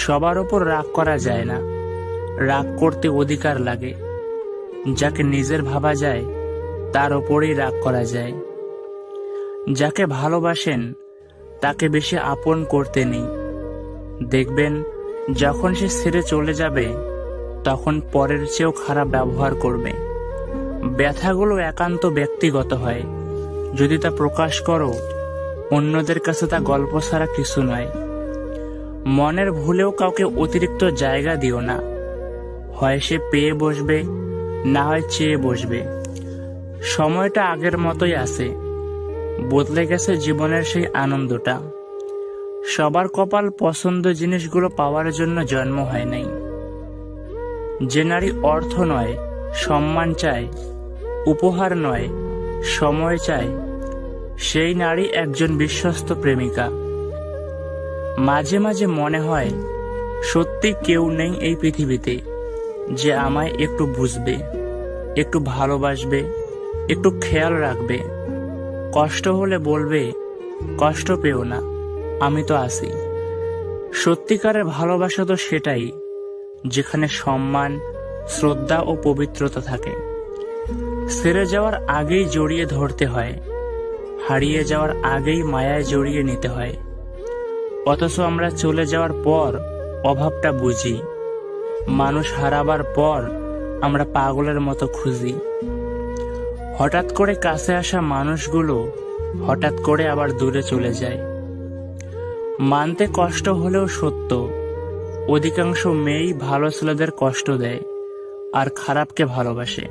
সবার ওপর রাগ করা যায় না, রাগ করতে অধিকার লাগে। যাকে নিজের ভাবা যায় তার ওপরেই রাগ করা যায়। যাকে ভালোবাসেন তাকে বেশি আপন করতে নেই। দেখবেন যখন সে ছেড়ে চলে যাবে তখন পরের চেয়েও খারাপ ব্যবহার করবে। ব্যথাগুলো একান্ত ব্যক্তিগত হয়। যদি তা প্রকাশ করো অন্যদের কাছে তা গল্প ছাড়া কিছু নয়। মনের ভুলেও কাউকে অতিরিক্ত জায়গা দিও না। হয় সে পেয়ে বসবে, না হয় চেয়ে বসবে। সময়টা আগের মতোই আছে, বদলে গেছে জীবনের সেই আনন্দটা। সবার কপাল পছন্দ জিনিসগুলো পাওয়ার জন্য জন্ম হয় নাই। যে নারী অর্থ নয় সম্মান চায়, উপহার নয় সময় চায়, সেই নারী একজন বিশ্বস্ত প্রেমিকা। মাঝে মাঝে মনে হয় সত্যি কেউ নেই এই পৃথিবীতে যে আমায় একটু বুঝবে, একটু ভালোবাসবে, একটু খেয়াল রাখবে। কষ্ট হলে বলবে কষ্ট পেও না, আমি তো আছি। সত্যিকারের ভালোবাসা তো সেটাই যেখানে সম্মান, শ্রদ্ধা ও পবিত্রতা থাকে। ছেড়ে যাওয়ার আগেই জড়িয়ে ধরতে হয়, হারিয়ে যাওয়ার আগেই মায়ায় জড়িয়ে নিতে হয়। অথচ আমরা চলে যাওয়ার পর অভাবটা বুঝি। মানুষ হারাবার পর আমরা পাগলের মতো খুঁজি। হঠাৎ করে কাছে আসা মানুষগুলো হঠাৎ করে আবার দূরে চলে যায়। মানতে কষ্ট হলেও সত্য, অধিকাংশ মেয়েই ভালো ছেলেদের কষ্ট দেয় আর খারাপকে ভালোবাসে।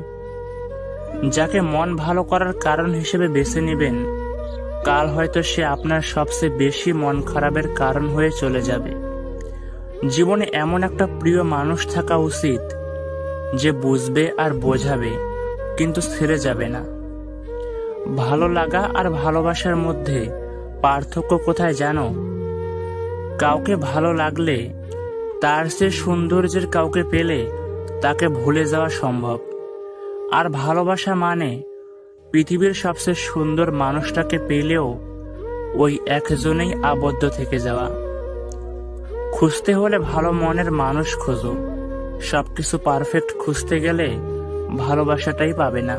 যাকে মন ভালো করার কারণ হিসেবে বেছে নেবেন, কাল হয়তো সে আপনার সবচেয়ে বেশি মন খারাপের কারণ হয়ে চলে যাবে। জীবনে এমন একটা প্রিয় মানুষ থাকা উচিত যে বুঝবে আর বোঝাবে, কিন্তু ছেড়ে যাবে না। ভালো লাগা আর ভালোবাসার মধ্যে পার্থক্য কোথায় জানো? কাউকে ভালো লাগলে তার চেয়ে সৌন্দর্যের কাউকে পেলে তাকে ভুলে যাওয়া সম্ভব। আর ভালোবাসা মানে পৃথিবীর সবচেয়ে সুন্দর মানুষটাকে পেলেও ওই একজনেই আবদ্ধ থেকে যাওয়া। খুঁজতে হলে ভালো মনের মানুষ খোঁজো। সবকিছু পারফেক্ট খুঁজতে গেলে ভালোবাসাটাই পাবে না।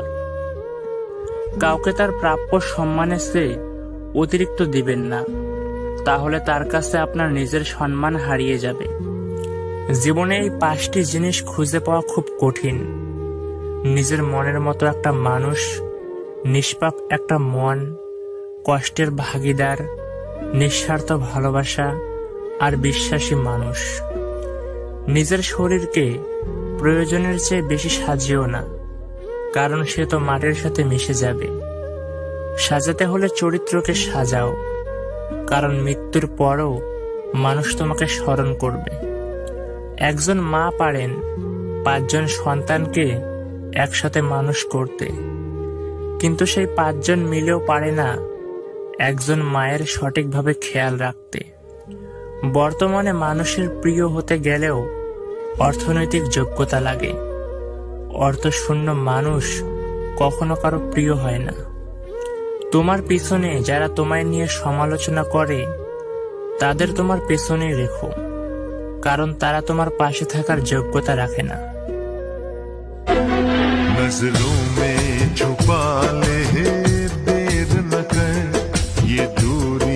কাউকে তার প্রাপ্য সম্মানের চেয়ে অতিরিক্ত দিবেন না, তাহলে তার কাছে আপনার নিজের সম্মান হারিয়ে যাবে। জীবনে এই 5টি জিনিস খুঁজে পাওয়া খুব কঠিন: নিজের মনের মতো একটা মানুষ, নিষ্পাপ একটা মন, কষ্টের ভাগিদার, নিঃস্বার্থ ভালোবাসা আর বিশ্বাসী মানুষ। নিজের শরীরকে প্রয়োজনের চেয়ে বেশি সাজিও না, কারণ সে তো মাটির সাথে মিশে যাবে। সাজাতে হলে চরিত্রকে সাজাও, কারণ মৃত্যুর পরও মানুষ তোমাকে স্মরণ করবে। একজন মা পারেন 5 জন সন্তানকে একসাথে মানুষ করতে, কিন্তু সেই 5 জন মিলেও পারে না একজন মায়ের সঠিকভাবে খেয়াল রাখতে। বর্তমানে মানুষের প্রিয় হতে গেলেও অর্থনৈতিক যোগ্যতা লাগে। অর্থশূন্য মানুষ কখনো কারো প্রিয় হয় না। তোমার পিছনে যারা তোমায় নিয়ে সমালোচনা করে তাদের তোমার পেছনেই রেখো, কারণ তারা তোমার পাশে থাকার যোগ্যতা রাখে না। नजरों में छुपा ले देर न कर, ये दूरी